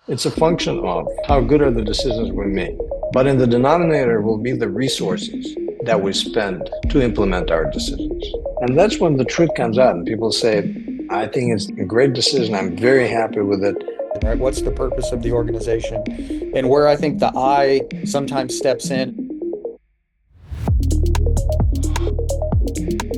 It's a function of how good are the decisions we make. But in the denominator will be the resources that we spend to implement our decisions. And that's when the truth comes out and people say, I think it's a great decision. I'm very happy with it. Right? What's the purpose of the organization? And where I think the I sometimes steps in.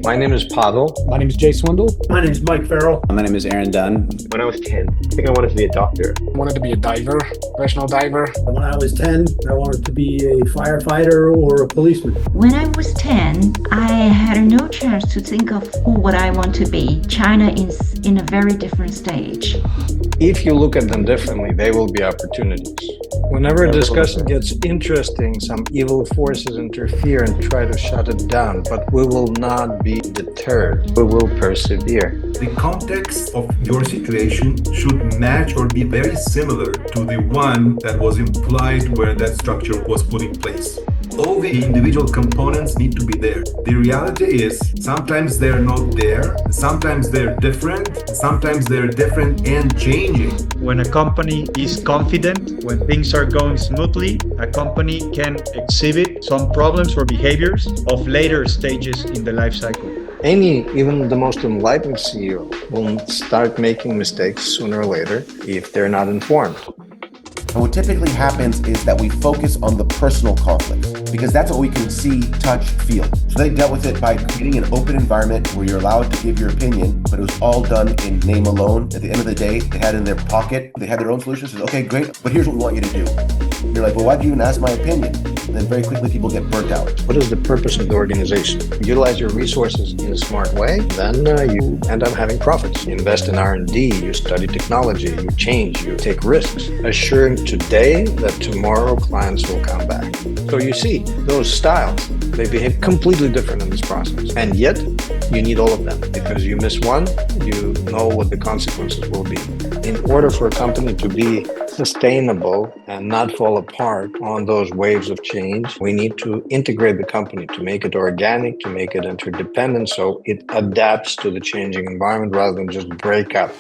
My name is Pavel. My name is Jay Swindle. My name is Mike Farrell. My name is Aaron Dunn. When I was 10, I think I wanted to be a doctor. I wanted to be a diver, professional diver. When I was 10, I wanted to be a firefighter or a policeman. When I was 10, I had no chance to think of what I want to be. China is in a very different stage. If you look at them differently, they will be opportunities. Whenever a discussion gets interesting, some evil forces interfere and try to shut it down, but we will not be deterred. We will persevere. The context of your situation should match or be very similar to the one that was implied where that structure was put in place. All the individual components need to be there. The reality is sometimes they're not there, sometimes they're different, sometimes they're different and changing. When a company is confident, when things are going smoothly, a company can exhibit some problems or behaviors of later stages in the life cycle. Even the most enlightened CEO will start making mistakes sooner or later if they're not informed. And what typically happens is that we focus on the personal conflicts because that's what we can see, touch, feel. So they dealt with it by creating an open environment where you're allowed to give your opinion, but it was all done in name alone. At the end of the day, they had in their pocket, they had their own solutions. So, okay, great, but here's what we want you to do. And you're like, well, why'd you even ask my opinion? And then very quickly people get burnt out. What is the purpose of the organization? Utilize your resources in a smart way, then you end up having profits. You invest in R&D, you study technology, you change, you take risks, assuring today that tomorrow clients will come back. So you see, those styles, they behave completely different in this process. And yet, you need all of them because you miss one, you know what the consequences will be. In order for a company to be sustainable and not fall apart on those waves of change, we need to integrate the company to make it organic, to make it interdependent so it adapts to the changing environment rather than just break up.